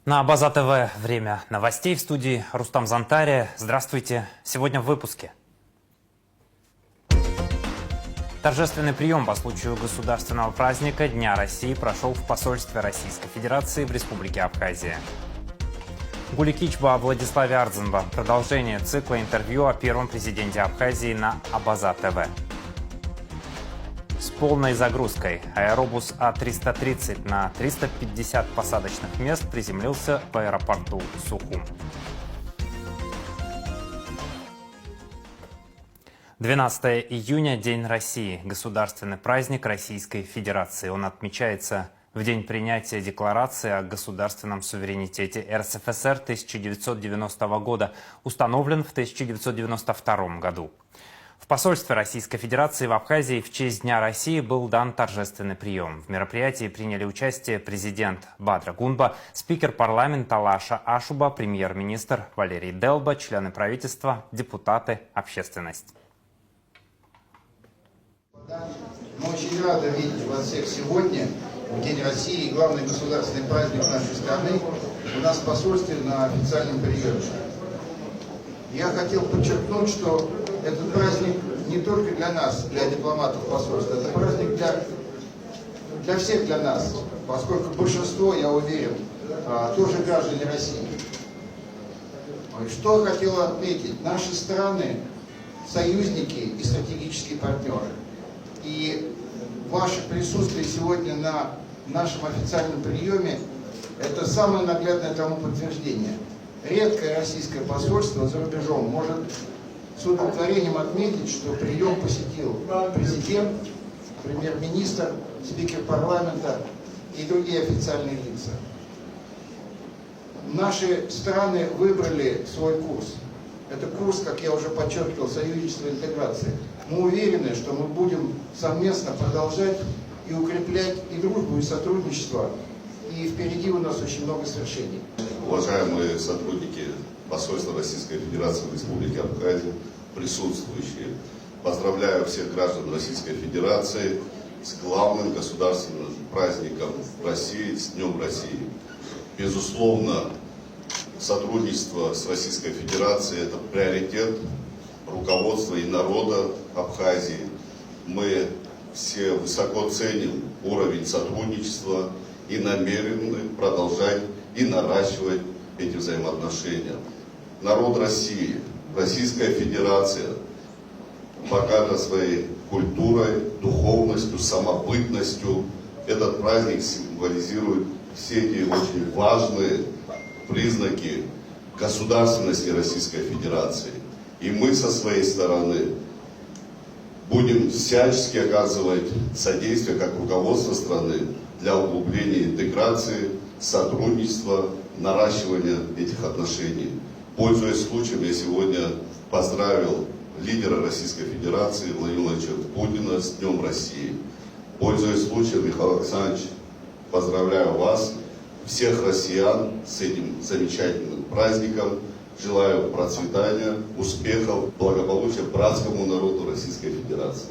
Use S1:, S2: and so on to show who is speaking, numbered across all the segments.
S1: На Абаза ТВ время новостей, в студии Рустам Зантария. Здравствуйте. Сегодня в выпуске. Торжественный прием по случаю государственного праздника Дня России прошел в посольстве Российской Федерации в Республике Абхазия. Гуликичба Владиславе Ардзенба. Продолжение цикла интервью о первом президенте Абхазии на Абаза ТВ. С полной загрузкой аэробус А-330 на 350 посадочных мест приземлился в аэропорту Сухум. 12 июня – День России, государственный праздник Российской Федерации. Он отмечается в день принятия Декларации о государственном суверенитете РСФСР 1990 года, установлен в 1992 году. В посольстве Российской Федерации в Абхазии в честь Дня России был дан торжественный прием. В мероприятии приняли участие президент Бадра Гунба, спикер парламента Лаша Ашуба, премьер-министр Валерий Делба, члены правительства, депутаты, общественность.
S2: Мы очень рады видеть вас всех сегодня, в День России, главный государственный праздник нашей страны, у нас в посольстве на официальном приеме. Я хотел подчеркнуть, что этот праздник не только для нас, для дипломатов посольства, это праздник для всех для нас, поскольку большинство, я уверен, тоже граждане России. Что я хотел отметить? Наши страны – союзники и стратегические партнеры. И ваше присутствие сегодня на нашем официальном приеме – это самое наглядное тому подтверждение. Редкое российское посольство за рубежом может с удовлетворением отметить, что прием посетил президент, премьер-министр, спикер парламента и другие официальные лица. Наши страны выбрали свой курс. Это курс, как я уже подчеркивал, союзничества и интеграции. Мы уверены, что мы будем совместно продолжать и укреплять и дружбу, и сотрудничество. И впереди у нас очень много свершений.
S3: Уважаемые сотрудники посольства Российской Федерации в Республике Абхазия, присутствующие, поздравляю всех граждан Российской Федерации с главным государственным праздником России, с Днем России. Безусловно, сотрудничество с Российской Федерацией – это приоритет руководства и народа Абхазии. Мы все высоко ценим уровень сотрудничества и намерены продолжать и наращивать эти взаимоотношения. Народ России, Российская Федерация богата своей культурой, духовностью, самобытностью. Этот праздник символизирует все эти очень важные признаки государственности Российской Федерации. И мы со своей стороны будем всячески оказывать содействие как руководство страны для углубления интеграции, сотрудничества, наращивания этих отношений. Пользуясь случаем, я сегодня поздравил лидера Российской Федерации Владимира Владимировича Путина с Днем России. Пользуясь случаем, Михаил Александрович, поздравляю вас, всех россиян с этим замечательным праздником. Желаю процветания, успехов, благополучия братскому народу Российской Федерации.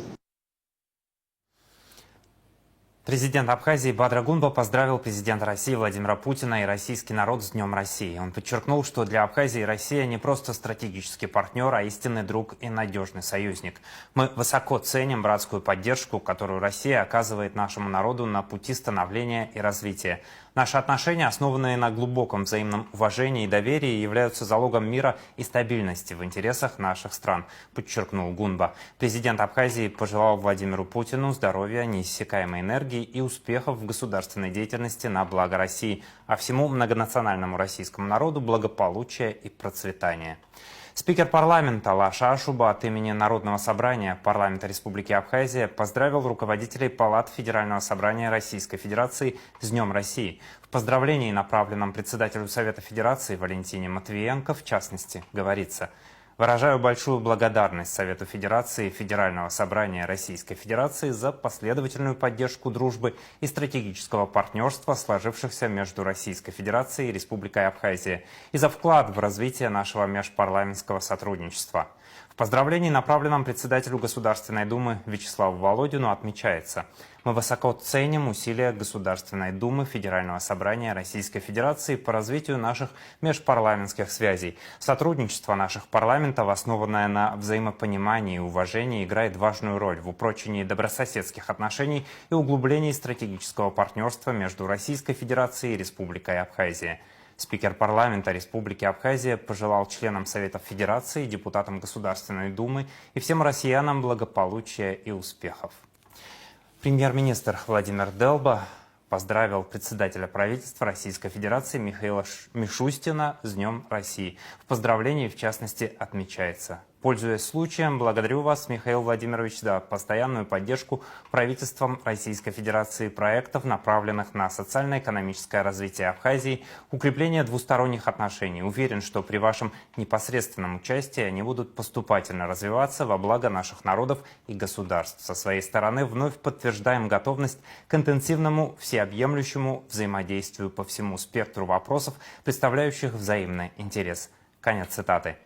S1: Президент Абхазии Бадра Гунба поздравил президента России Владимира Путина и российский народ с Днем России. Он подчеркнул, что для Абхазии Россия не просто стратегический партнер, а истинный друг и надежный союзник. Мы высоко ценим братскую поддержку, которую Россия оказывает нашему народу на пути становления и развития. Наши отношения, основанные на глубоком взаимном уважении и доверии, являются залогом мира и стабильности в интересах наших стран, подчеркнул Гунба. Президент Абхазии пожелал Владимиру Путину здоровья, неиссякаемой энергии и успехов в государственной деятельности на благо России, а всему многонациональному российскому народу благополучия и процветания. Спикер парламента Лаша Ашуба от имени Народного собрания парламента Республики Абхазия поздравил руководителей палат Федерального собрания Российской Федерации с Днем России. В поздравлении, направленном председателю Совета Федерации Валентине Матвиенко, в частности, говорится: в Выражаю большую благодарность Совету Федерации и Федерального собрания Российской Федерации за последовательную поддержку дружбы и стратегического партнерства, сложившихся между Российской Федерацией и Республикой Абхазия, и за вклад в развитие нашего межпарламентского сотрудничества. В поздравлении, направленном председателю Государственной Думы Вячеславу Володину, отмечается: мы высоко ценим усилия Государственной Думы Федерального собрания Российской Федерации по развитию наших межпарламентских связей. Сотрудничество наших парламентов, основанное на взаимопонимании и уважении, играет важную роль в упрочении добрососедских отношений и углублении стратегического партнерства между Российской Федерацией и Республикой Абхазия. Спикер парламента Республики Абхазия пожелал членам Советов Федерации, депутатам Государственной Думы и всем россиянам благополучия и успехов. Премьер-министр Владимир Делба поздравил председателя правительства Российской Федерации Михаила Мишустина с Днем России. В поздравлении, в частности, отмечается: пользуясь случаем, благодарю вас, Михаил Владимирович, за постоянную поддержку правительством Российской Федерации проектов, направленных на социально-экономическое развитие Абхазии, укрепление двусторонних отношений. Уверен, что при вашем непосредственном участии они будут поступательно развиваться во благо наших народов и государств. Со своей стороны вновь подтверждаем готовность к интенсивному, всеобъемлющему взаимодействию по всему спектру вопросов, представляющих взаимный интерес. Конец цитаты.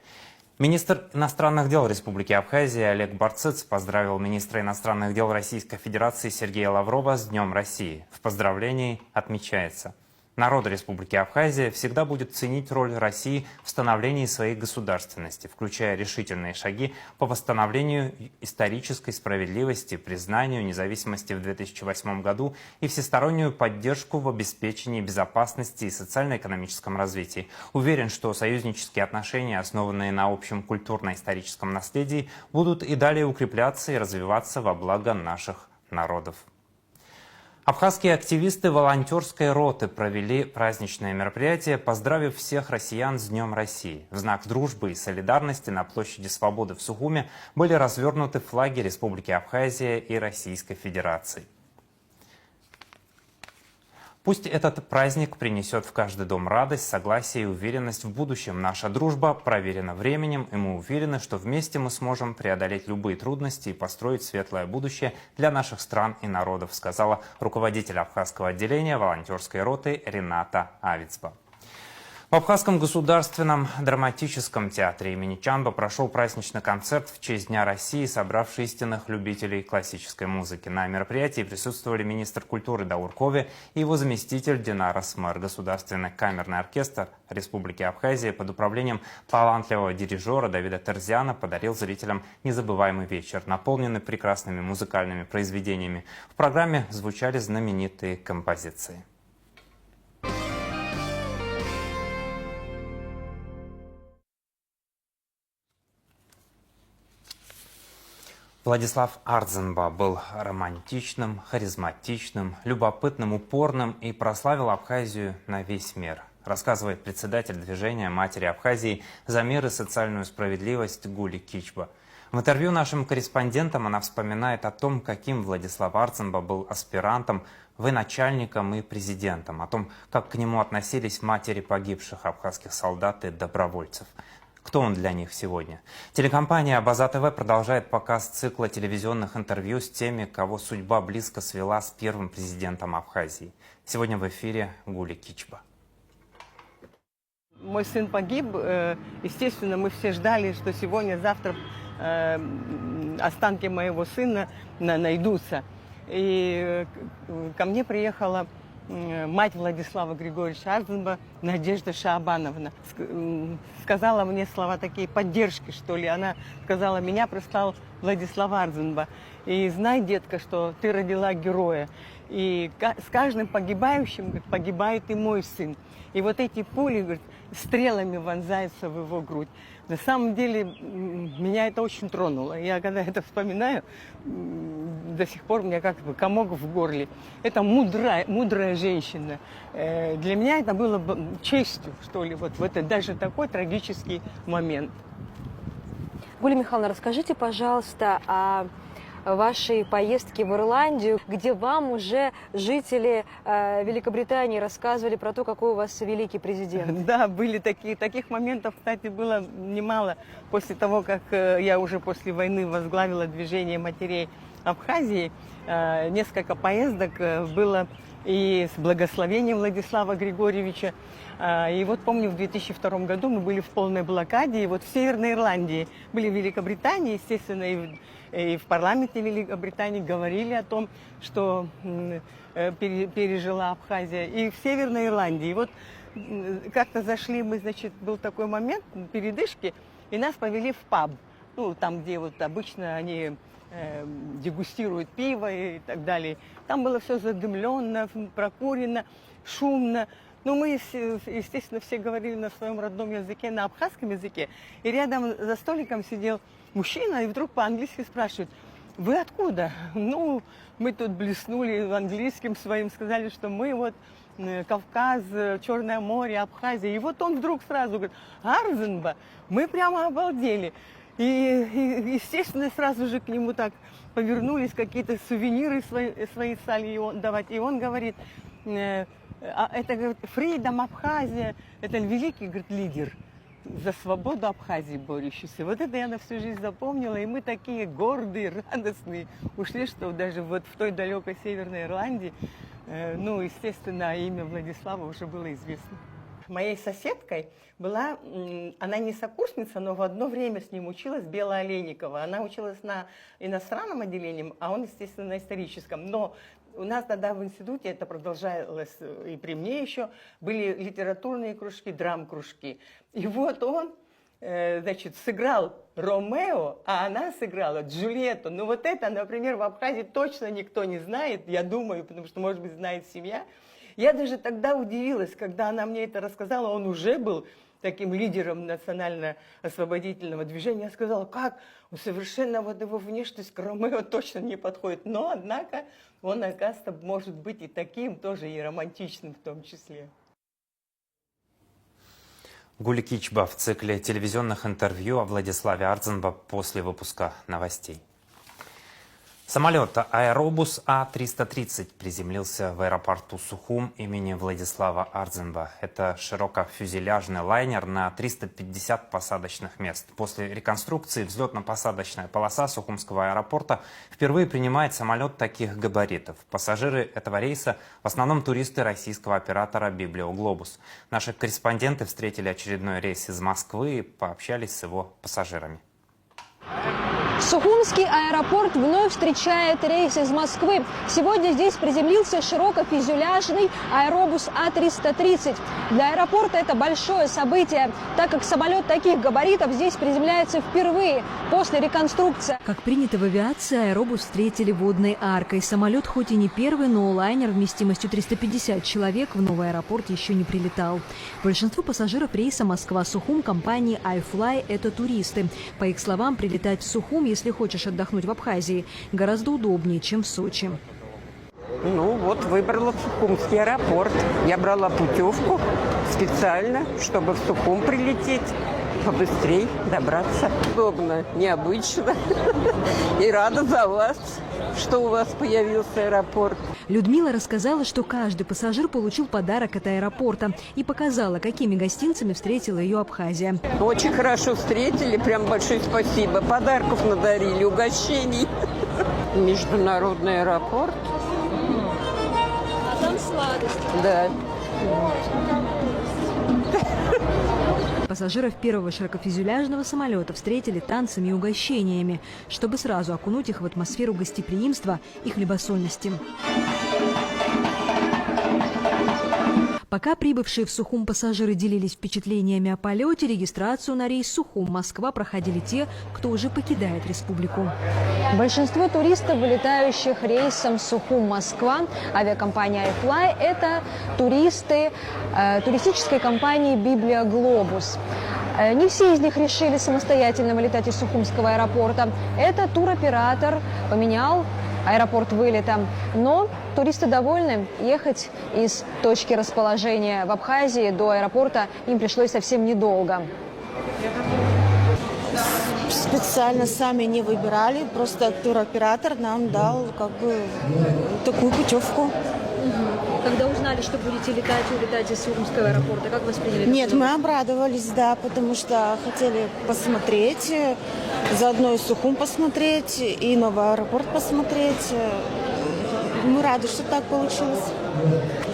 S1: Министр иностранных дел Республики Абхазия Олег Барцыц поздравил министра иностранных дел Российской Федерации Сергея Лаврова с Днем России. В поздравлении отмечается: народ Республики Абхазия всегда будет ценить роль России в становлении своей государственности, включая решительные шаги по восстановлению исторической справедливости, признанию независимости в 2008 году и всестороннюю поддержку в обеспечении безопасности и социально-экономическом развитии. Уверен, что союзнические отношения, основанные на общем культурно-историческом наследии, будут и далее укрепляться и развиваться во благо наших народов. Абхазские активисты волонтерской роты провели праздничное мероприятие, поздравив всех россиян с Днем России. В знак дружбы и солидарности на площади Свободы в Сухуме были развернуты флаги Республики Абхазия и Российской Федерации. Пусть этот праздник принесет в каждый дом радость, согласие и уверенность в будущем. Наша дружба проверена временем, и мы уверены, что вместе мы сможем преодолеть любые трудности и построить светлое будущее для наших стран и народов, сказала руководитель абхазского отделения волонтерской роты Рената Авицба. В Абхазском государственном драматическом театре имени Чанба прошел праздничный концерт в честь Дня России, собравший истинных любителей классической музыки. На мероприятии присутствовали министр культуры Даур Кове и его заместитель Динара Смэр. Государственный камерный оркестр Республики Абхазия под управлением талантливого дирижера Давида Терзиана подарил зрителям незабываемый вечер, наполненный прекрасными музыкальными произведениями. В программе звучали знаменитые композиции. Владислав Ардзенба был романтичным, харизматичным, любопытным, упорным и прославил Абхазию на весь мир, рассказывает председатель движения «Матери Абхазии за мир и социальную справедливость» Гули Кичба. В интервью нашим корреспондентам она вспоминает о том, каким Владислав Ардзенба был аспирантом, военачальником и президентом, о том, как к нему относились матери погибших абхазских солдат и добровольцев. Кто он для них сегодня? Телекомпания «База ТВ» продолжает показ цикла телевизионных интервью с теми, кого судьба близко свела с первым президентом Абхазии. Сегодня в эфире Гули Кичба.
S4: Мой сын погиб. Естественно, мы все ждали, что сегодня-завтра останки моего сына найдутся. И ко мне приехала мать Владислава Григорьевича Ардзенба, Надежда Шаабановна. Сказала мне слова такие поддержки, что ли. Она сказала: меня прислал Владислав Ардзенба. И знай, детка, что ты родила героя. И с каждым погибающим, говорит, погибает и мой сын. И вот эти пули, говорит, стрелами вонзаются в его грудь. На самом деле, меня это очень тронуло. Я когда это вспоминаю, до сих пор у меня как бы комок в горле. Это мудрая женщина. Для меня это было честью, что ли, вот в этот даже такой трагический момент.
S5: Гуля Михайловна, расскажите, пожалуйста, о вашей поездки в Ирландию, где вам уже жители Великобритании рассказывали про то, какой у вас великий президент.
S4: Да, были таких моментов, кстати, было немало. После того, как я уже после войны возглавила движение матерей Абхазии, несколько поездок было и с благословением Владислава Григорьевича. И вот помню, в 2002 году мы были в полной блокаде, и вот в Северной Ирландии, были в Великобритании, естественно, и в парламенте Великобритании говорили о том, что пережила Абхазия, и в Северной Ирландии. И вот как-то зашли мы, значит, был такой момент, передышки, и нас повели в паб, ну, там, где вот обычно они дегустируют пиво и так далее. Там было все задымленно, прокурено, шумно. Ну, мы, естественно, все говорили на своем родном языке, на абхазском языке. И рядом за столиком сидел мужчина, и вдруг по-английски спрашивает: вы откуда? Ну, мы тут блеснули английским своим, сказали, что мы вот Кавказ, Черное море, Абхазия. И вот он вдруг сразу говорит: Арзенба. Мы прямо обалдели. И, естественно, сразу же к нему так повернулись, какие-то сувениры свои стали давать. И он говорит: это, говорит, Фридом Абхазия, это великий, говорит, лидер за свободу Абхазии борющийся. Вот это я на всю жизнь запомнила, и мы такие гордые, радостные ушли, что даже вот в той далекой Северной Ирландии, ну, естественно, имя Владислава уже было известно. Моей соседкой была, она не сокурсница, но в одно время с ним училась, Бела Олейникова. Она училась на иностранном отделении, а он, естественно, на историческом. Но у нас тогда в институте, это продолжалось и при мне еще, были литературные кружки, драм-кружки. И вот он, значит, сыграл Ромео, а она сыграла Джульетту. Ну вот это, например, в Абхазии точно никто не знает, я думаю, потому что, может быть, знает семья. Я даже тогда удивилась, когда она мне это рассказала, он уже был таким лидером национально-освободительного движения. Я сказала: как? Совершенно вот его внешность к Ромео точно не подходит. Но, однако, он, оказывается, может быть и таким, тоже и романтичным в том числе.
S1: Гули Кичба в цикле телевизионных интервью о Владиславе Арзенбо после выпуска новостей. Самолет Аэробус А-330 приземлился в аэропорту Сухум имени Владислава Арзенбо. Это широкофюзеляжный лайнер на 350 посадочных мест. После реконструкции взлетно-посадочная полоса Сухумского аэропорта впервые принимает самолет таких габаритов. Пассажиры этого рейса в основном туристы российского оператора «Библиоглобус». Наши корреспонденты встретили очередной рейс из Москвы и пообщались с его пассажирами.
S5: Сухумский аэропорт вновь встречает рейс из Москвы. Сегодня здесь приземлился широкофюзеляжный аэробус А-330. Для аэропорта это большое событие, так как самолет таких габаритов здесь приземляется впервые после реконструкции.
S6: Как принято в авиации, аэробус встретили водной аркой. Самолет хоть и не первый, но лайнер вместимостью 350 человек в новый аэропорт еще не прилетал. Большинство пассажиров рейса Москва-Сухум компании iFly – это туристы. По их словам, прилетать в Сухум, если хочешь отдохнуть в Абхазии, гораздо удобнее, чем в Сочи.
S7: Ну вот, выбрала Сухумский аэропорт. Я брала путевку специально, чтобы в Сухум прилететь, побыстрее добраться. Удобно, необычно. И рада за вас, что у вас появился аэропорт.
S6: Людмила рассказала, что каждый пассажир получил подарок от аэропорта и показала, какими гостинцами встретила ее Абхазия.
S7: Очень хорошо встретили, прям большое спасибо. Подарков надарили, угощений. Международный аэропорт.
S5: А там сладости.
S7: Да.
S6: Пассажиров первого широкофюзеляжного самолета встретили танцами и угощениями, чтобы сразу окунуть их в атмосферу гостеприимства и хлебосольности. Пока прибывшие в Сухум пассажиры делились впечатлениями о полете, регистрацию на рейс Сухум-Москва проходили те, кто уже покидает республику.
S5: Большинство туристов, вылетающих рейсом Сухум-Москва, авиакомпания iFly, это туристы туристической компании «Библиоглобус». Не все из них решили самостоятельно вылетать из Сухумского аэропорта. Этот туроператор поменял аэропорт вылета. Но туристы довольны. Ехать из точки расположения в Абхазии до аэропорта им пришлось совсем недолго.
S8: специально сами не выбирали, просто туроператор нам дал такую путевку.
S6: Когда узнали, что будете летать и улетать из Сухумского аэропорта, как восприняли?
S8: Нет, мы обрадовались, да, потому что хотели посмотреть, заодно и Сухум посмотреть, и новый аэропорт посмотреть. Мы рады, что так получилось.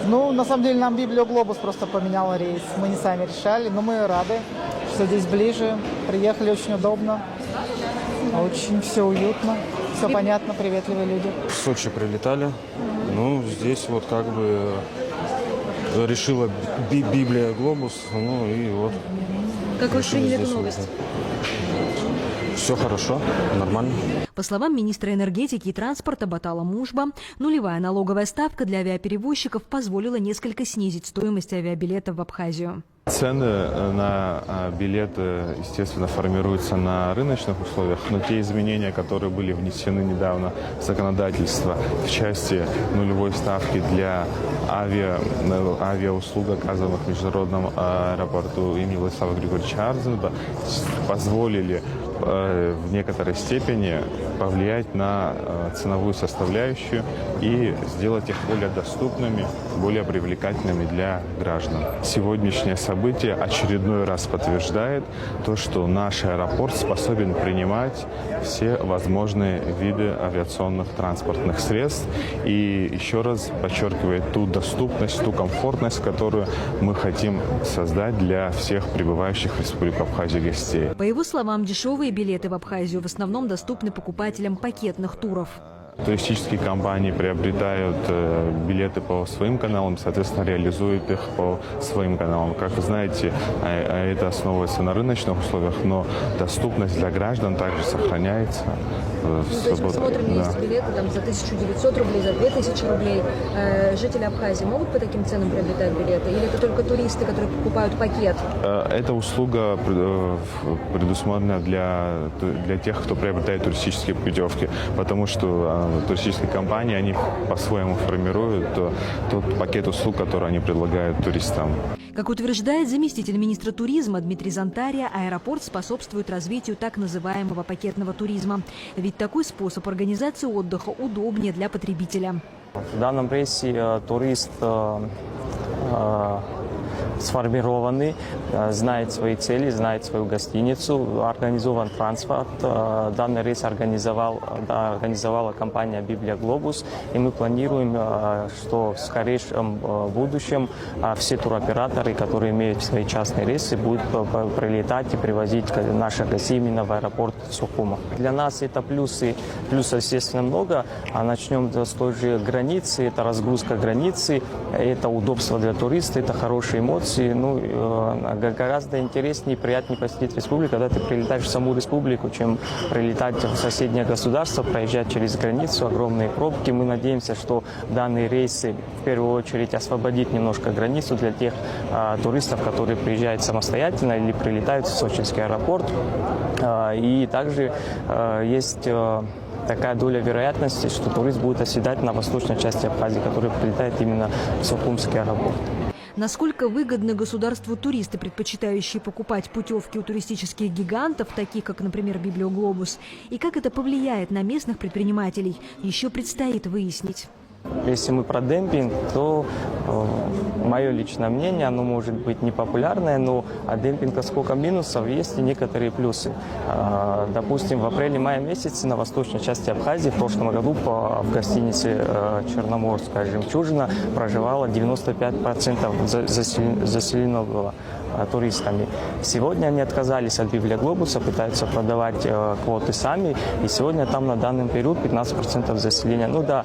S9: Ну, на самом деле, нам Библиоглобус просто поменял рейс. Мы не сами решали, но мы рады, что здесь ближе. Приехали очень удобно, очень все уютно, все понятно, приветливые люди.
S10: В Сочи прилетали. Ну, здесь вот как бы решила Библиоглобус, ну и вот.
S6: Как восприняли эту новость?
S10: Все хорошо, нормально.
S6: По словам министра энергетики и транспорта Батала Мужба, нулевая налоговая ставка для авиаперевозчиков позволила несколько снизить стоимость авиабилетов в Абхазию.
S11: Цены на билеты, естественно, формируются на рыночных условиях, но те изменения, которые были внесены недавно в законодательство в части нулевой ставки для авиауслуг, оказываемых в международном аэропорту имени Владислава Григорьевича Арзенба, позволили в некоторой степени повлиять на ценовую составляющую и сделать их более доступными, более привлекательными для граждан. Сегодняшнее событие очередной раз подтверждает то, что наш аэропорт способен принимать все возможные виды авиационных транспортных средств и еще раз подчеркивает ту доступность, ту комфортность, которую мы хотим создать для всех прибывающих в Республику Абхазия гостей.
S6: По его словам, дешевые билеты в Абхазию в основном доступны покупателям пакетных туров.
S11: Туристические компании приобретают билеты по своим каналам, соответственно, реализуют их по своим каналам. Как вы знаете, это основывается на рыночных условиях, но доступность для граждан также сохраняется.
S6: То есть мы смотрим, есть билеты там, за 1900 рублей, за 2000 рублей. Жители Абхазии могут по таким ценам приобретать билеты? Или это только туристы, которые покупают пакет?
S11: Эта услуга предусмотрена для тех, кто приобретает туристические путевки, потому что туристические компании, они по-своему формируют тот пакет услуг, который они предлагают туристам.
S6: Как утверждает заместитель министра туризма Дмитрий Зантария, аэропорт способствует развитию так называемого пакетного туризма. Ведь такой способ организации отдыха удобнее для потребителя.
S12: В данном рейсе турист сформированный, знает свои цели, знает свою гостиницу, организован транспорт. Данный рейс организовала компания «Библиоглобус», и мы планируем, что в скорейшем будущем все туроператоры, которые имеют свои частные рейсы, будут прилетать и привозить наших гостей именно в аэропорт Сухума. Для нас это плюсов, естественно, много. Начнем с той же границы, это разгрузка границы, это удобство для туриста, это хорошие эмоции. Ну, гораздо интереснее и приятнее посетить республику, когда ты прилетаешь в саму республику, чем прилетать в соседнее государство, проезжать через границу, огромные пробки. Мы надеемся, что данные рейсы в первую очередь освободит немножко границу для тех туристов, которые приезжают самостоятельно или прилетают в Сочинский аэропорт. И также есть такая доля вероятности, что турист будет оседать на восточной части Абхазии, который прилетает именно в Сухумский аэропорт.
S6: Насколько выгодны государству туристы, предпочитающие покупать путевки у туристических гигантов, таких как, например, Библиоглобус, и как это повлияет на местных предпринимателей, еще предстоит выяснить.
S12: Если мы про демпинг, то мое личное мнение, оно может быть непопулярное, но от демпинга сколько минусов, есть и некоторые плюсы. Допустим, в апреле-мае месяце на восточной части Абхазии в прошлом году в гостинице «Черноморская жемчужина» проживало 95% заселено было туристами. Сегодня они отказались от Библиоглобуса, пытаются продавать квоты сами, и сегодня там на данный период 15% заселения. Ну да,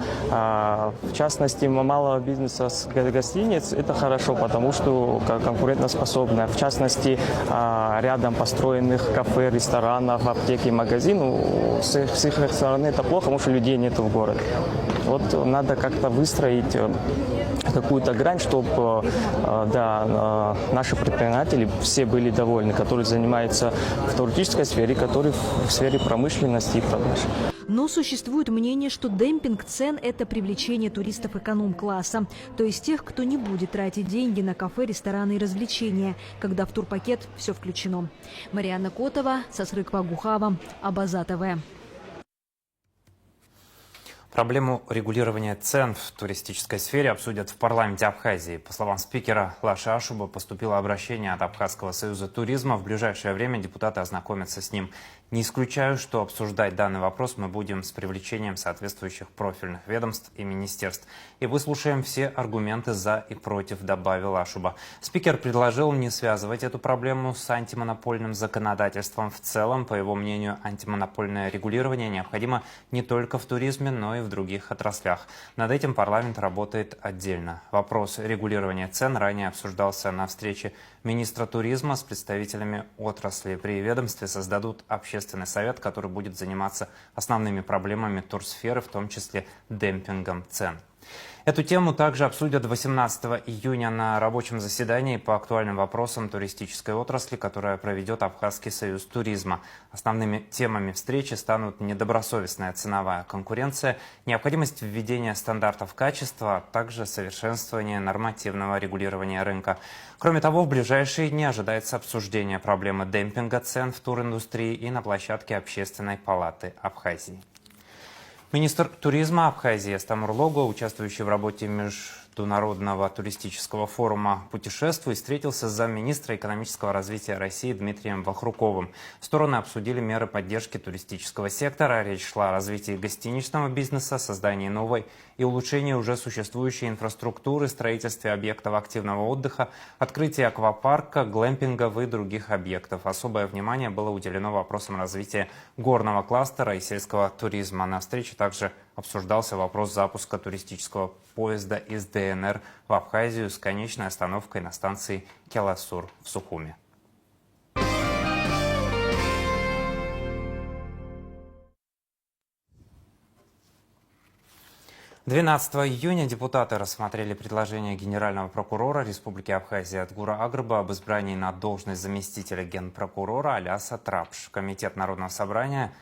S12: в частности, малого бизнеса с гостиниц это хорошо, потому что конкурентоспособная. В частности, рядом построенных кафе, ресторанов, аптеки, магазинов, с их стороны это плохо, потому что людей нет в городе. Вот надо как-то выстроить какую-то грань, чтобы наши предприниматели все были довольны, которые занимаются в туристической сфере, которые в сфере промышленности и продаж.
S6: Но существует мнение, что демпинг цен – это привлечение туристов эконом-класса, то есть тех, кто не будет тратить деньги на кафе, рестораны и развлечения, когда в турпакет все включено. Марианна Котова, Сасрык Вагухава, Абаза ТВ.
S1: Проблему регулирования цен в туристической сфере обсудят в парламенте Абхазии. По словам спикера Лаши Ашуба, поступило обращение от Абхазского союза туризма. В ближайшее время депутаты ознакомятся с ним. Не исключаю, что обсуждать данный вопрос мы будем с привлечением соответствующих профильных ведомств и министерств. И выслушаем все аргументы за и против, добавил Ашуба. Спикер предложил не связывать эту проблему с антимонопольным законодательством. В целом, по его мнению, антимонопольное регулирование необходимо не только в туризме, но и в других отраслях. Над этим парламент работает отдельно. Вопрос регулирования цен ранее обсуждался на встрече министра туризма с представителями отрасли. При ведомстве создадут общественный совет, который будет заниматься основными проблемами турсферы, в том числе демпингом цен. Эту тему также обсудят 18 июня на рабочем заседании по актуальным вопросам туристической отрасли, которое проведет Абхазский союз туризма. Основными темами встречи станут недобросовестная ценовая конкуренция, необходимость введения стандартов качества, а также совершенствование нормативного регулирования рынка. Кроме того, в ближайшие дни ожидается обсуждение проблемы демпинга цен в туриндустрии и на площадке Общественной палаты Абхазии. Министр туризма Абхазии Астамур Лого, участвующий в работе Международного туристического форума «Путешествуй», встретился с замминистра экономического развития России Дмитрием Вахруковым. Стороны обсудили меры поддержки туристического сектора. Речь шла о развитии гостиничного бизнеса, создании новой и улучшении уже существующей инфраструктуры, строительстве объектов активного отдыха, открытии аквапарка, глэмпингов и других объектов. Особое внимание было уделено вопросам развития горного кластера и сельского туризма. На встрече также обсуждался вопрос запуска туристического поезда из ДНР в Абхазию с конечной остановкой на станции Келасур в Сухуме. 12 июня депутаты рассмотрели предложение генерального прокурора Республики Абхазия Атгура Агрба об избрании на должность заместителя генпрокурора Аляса Трапш. Комитет Народного собрания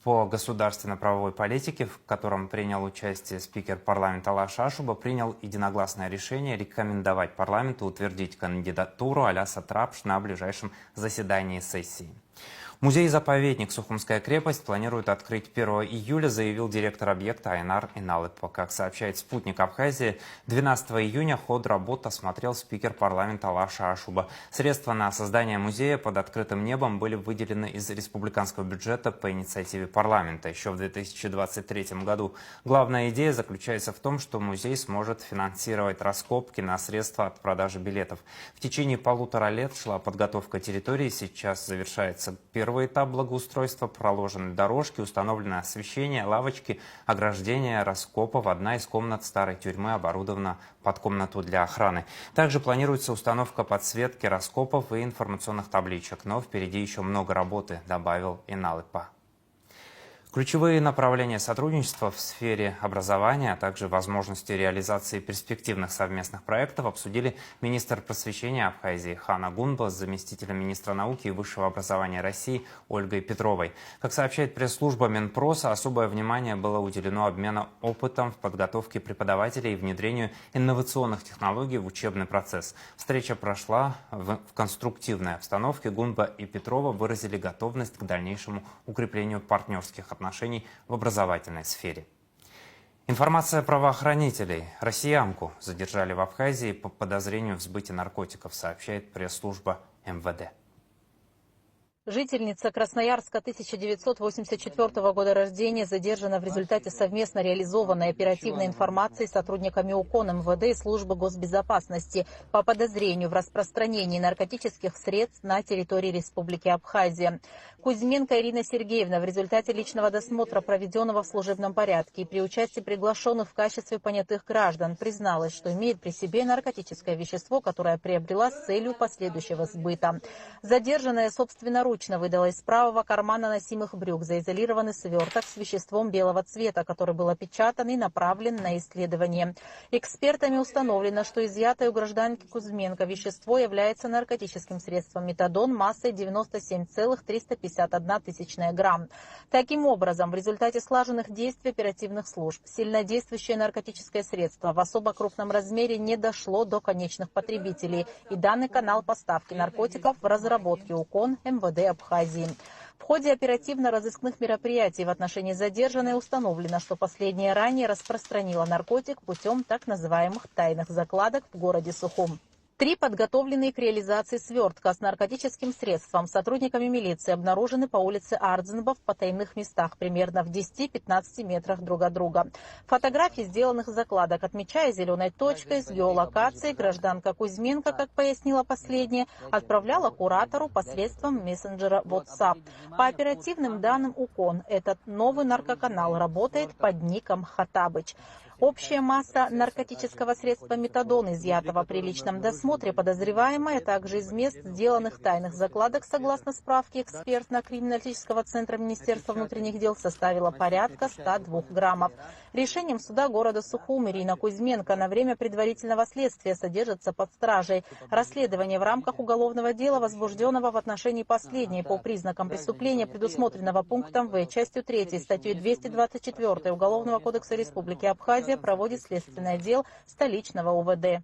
S1: по государственно-правовой политике, в котором принял участие спикер парламента Лаша Ашуба, принял единогласное решение рекомендовать парламенту утвердить кандидатуру Аляса Трапш на ближайшем заседании сессии. Музей-заповедник «Сухумская крепость» планирует открыть 1 июля, заявил директор объекта Айнар Иналыпа. Как сообщает «Спутник Абхазии», 12 июня ход работ осмотрел спикер парламента Лаша Ашуба. Средства на создание музея под открытым небом были выделены из республиканского бюджета по инициативе парламента еще в 2023 году. Главная идея заключается в том, что музей сможет финансировать раскопки на средства от продажи билетов. В течение 1,5 лет шла подготовка территории, сейчас завершается первый этап благоустройства, проложены дорожки, установлено освещение, лавочки, ограждение раскопов. Одна из комнат старой тюрьмы оборудована под комнату для охраны. Также планируется установка подсветки раскопов и информационных табличек. Но впереди еще много работы, добавил Иналыпа. Ключевые направления сотрудничества в сфере образования, а также возможности реализации перспективных совместных проектов обсудили министр просвещения Абхазии Хана Гунба с заместителем министра науки и высшего образования России Ольгой Петровой. Как сообщает пресс-служба Минпроса, особое внимание было уделено обмену опытом в подготовке преподавателей и внедрению инновационных технологий в учебный процесс. Встреча прошла в конструктивной обстановке. Гунба и Петрова выразили готовность к дальнейшему укреплению партнерских отношений в образовательной сфере. Информация правоохранителей. Россиянку задержали в Абхазии по подозрению в сбыте наркотиков, сообщает пресс-служба МВД.
S13: Жительница Красноярска 1984 года рождения задержана в результате совместно реализованной оперативной информации сотрудниками УКОН МВД и службы госбезопасности по подозрению в распространении наркотических средств на территории Республики Абхазия. Кузьменко Ирина Сергеевна в результате личного досмотра, проведенного в служебном порядке и при участии приглашенных в качестве понятых граждан, призналась, что имеет при себе наркотическое вещество, которое приобрела с целью последующего сбыта. Задержанная собственноручно собственноручно выдала из правого кармана носимых брюк заизолированный сверток с веществом белого цвета, который был опечатан и направлен на исследование. Экспертами установлено, что изъятое у гражданки Кузьменко вещество является наркотическим средством метадон массой 97,351 тысячная грамм. Таким образом, в результате слаженных действий оперативных служб сильнодействующее наркотическое средство в особо крупном размере не дошло до конечных потребителей, и данный канал поставки наркотиков в разработке УКОН МВД Абхазии. В ходе оперативно-розыскных мероприятий в отношении задержанной установлено, что последняя ранее распространила наркотик путем так называемых тайных закладок в городе Сухум. 3 подготовленные к реализации свертка с наркотическим средством сотрудниками милиции обнаружены по улице Ардзенба в потайных местах, примерно в 10-15 метрах друг от друга. Фотографии сделанных закладок, отмечая зеленой точкой с геолокацией, гражданка Кузьменко, как пояснила последняя, отправляла куратору посредством мессенджера WhatsApp. По оперативным данным УКОН, этот новый наркоканал работает под ником Хатабыч. Общая масса наркотического средства метадон, изъятого при личном досмотре подозреваемой, а также из мест сделанных тайных закладок, согласно справке экспертно-криминалистического центра Министерства внутренних дел, составила порядка 102 граммов. Решением суда города Сухум Ирина Кузьменко на время предварительного следствия содержится под стражей. Расследование в рамках уголовного дела, возбужденного в отношении последней по признакам преступления, предусмотренного пунктом В, частью 3 статьей 224 Уголовного кодекса Республики Абхазия, проводит следственный отдел столичного УВД.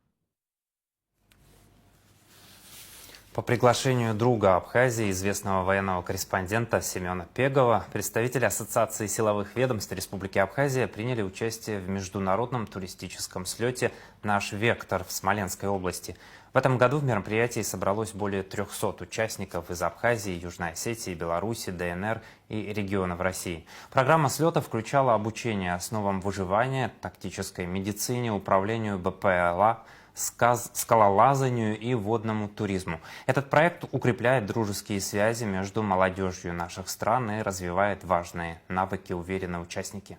S1: По приглашению друга Абхазии, известного военного корреспондента Семена Пегова, представители Ассоциации силовых ведомств Республики Абхазия приняли участие в международном туристическом слете «Наш Вектор» в Смоленской области. В этом году в мероприятии собралось более 300 участников из Абхазии, Южной Осетии, Беларуси, ДНР и регионов России. Программа слета включала обучение основам выживания, тактической медицине, управлению БПЛА, скалолазанию и водному туризму. Этот проект укрепляет дружеские связи между молодежью наших стран и развивает важные навыки, уверены участники.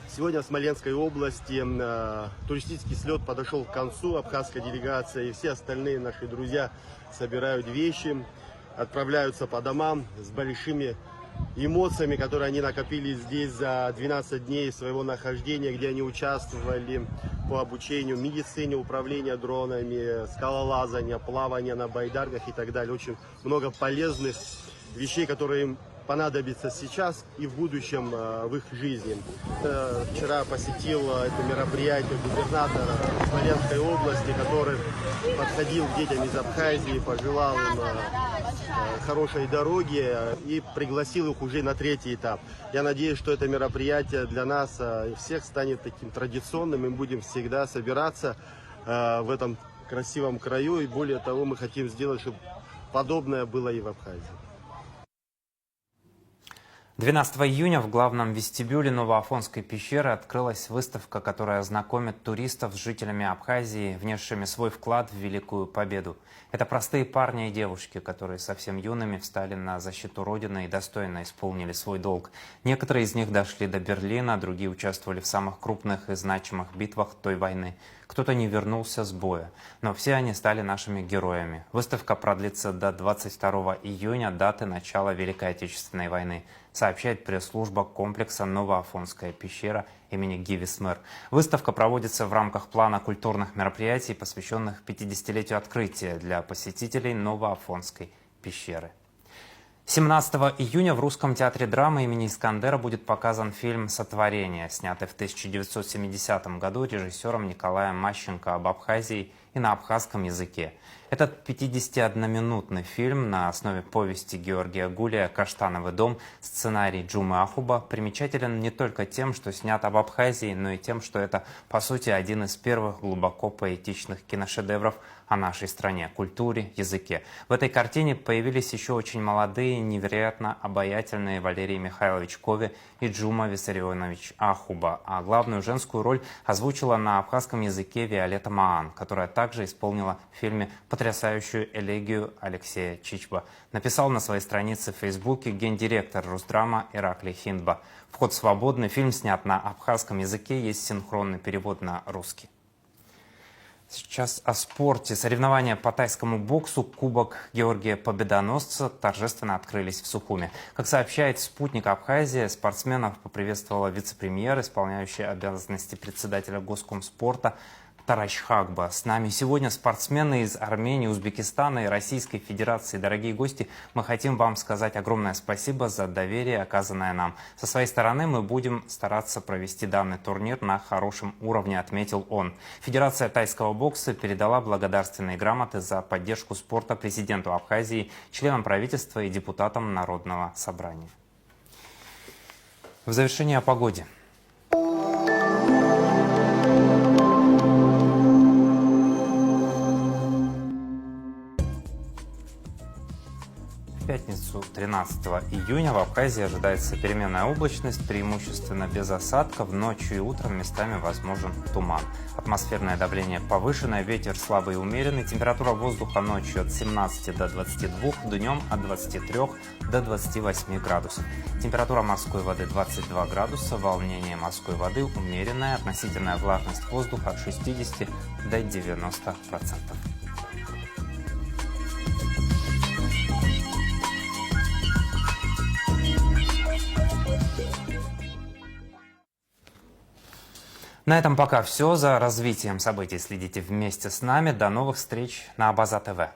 S14: Сегодня в Смоленской области туристический слет подошел к концу. Абхазская делегация и все остальные наши друзья собирают вещи, отправляются по домам с большими эмоциями, которые они накопили здесь за 12 дней своего нахождения, где они участвовали по обучению медицине, управлению дронами, скалолазания, плавания на байдарках и так далее. Очень много полезных вещей, которые им понадобится сейчас и в будущем в их жизни. Вчера посетил это мероприятие губернатор Смоленской области, который подходил к детям из Абхазии, пожелал им хорошей дороги и пригласил их уже на 3-й этап. Я надеюсь, что это мероприятие для нас всех станет таким традиционным, и мы будем всегда собираться в этом красивом краю, и более того, мы хотим сделать, чтобы подобное было и в Абхазии.
S1: 12 июня в главном вестибюле Новоафонской пещеры открылась выставка, которая знакомит туристов с жителями Абхазии, внесшими свой вклад в Великую Победу. Это простые парни и девушки, которые совсем юными встали на защиту Родины и достойно исполнили свой долг. Некоторые из них дошли до Берлина, другие участвовали в самых крупных и значимых битвах той войны. Кто-то не вернулся с боя, но все они стали нашими героями. Выставка продлится до 22 июня, даты начала Великой Отечественной войны, сообщает пресс-служба комплекса «Новоафонская пещера» имени Гивис-Мэр. Выставка проводится в рамках плана культурных мероприятий, посвященных 50-летию открытия для посетителей Новоафонской пещеры. 17 июня в Русском театре драмы имени Искандера будет показан фильм «Сотворение», снятый в 1970 году режиссером Николаем Мащенко об Абхазии и на абхазском языке. Этот 51-минутный фильм на основе повести Георгия Гулия «Каштановый дом», сценарий Джумы Ахуба, примечателен не только тем, что снят об Абхазии, но и тем, что это, по сути, один из первых глубоко поэтичных киношедевров о нашей стране, культуре, языке. В этой картине появились еще очень молодые, невероятно обаятельные Валерий Михайлович Кови и Джума Виссарионович Ахуба, а главную женскую роль озвучила на абхазском языке Виолетта Маан, которая также исполнила в фильме потрясающую элегию Алексея Чичба. Написал на своей странице в Фейсбуке гендиректор Русдрама Ираклий Хиндба. Вход свободный, фильм снят на абхазском языке, есть синхронный перевод на русский. Сейчас о спорте. Соревнования по тайскому боксу «Кубок Георгия Победоносца» торжественно открылись в Сухуми. Как сообщает «Спутник Абхазия», спортсменов поприветствовала вице-премьер, исполняющая обязанности председателя Госкомспорта Тараш Хагба. С нами сегодня спортсмены из Армении, Узбекистана и Российской Федерации. Дорогие гости, мы хотим вам сказать огромное спасибо за доверие, оказанное нам. Со своей стороны мы будем стараться провести данный турнир на хорошем уровне, отметил он. Федерация тайского бокса передала благодарственные грамоты за поддержку спорта президенту Абхазии, членам правительства и депутатам Народного собрания. В завершение о погоде. В пятницу 13 июня в Абхазии ожидается переменная облачность, преимущественно без осадков. Ночью и утром местами возможен туман. Атмосферное давление повышенное, ветер слабый и умеренный. Температура воздуха ночью от 17 до 22, днем от 23 до 28 градусов. Температура морской воды 22 градуса, волнение морской воды умеренное, относительная влажность воздуха от 60 до 90%. На этом пока все. За развитием событий следите вместе с нами. До новых встреч на Абаза ТВ.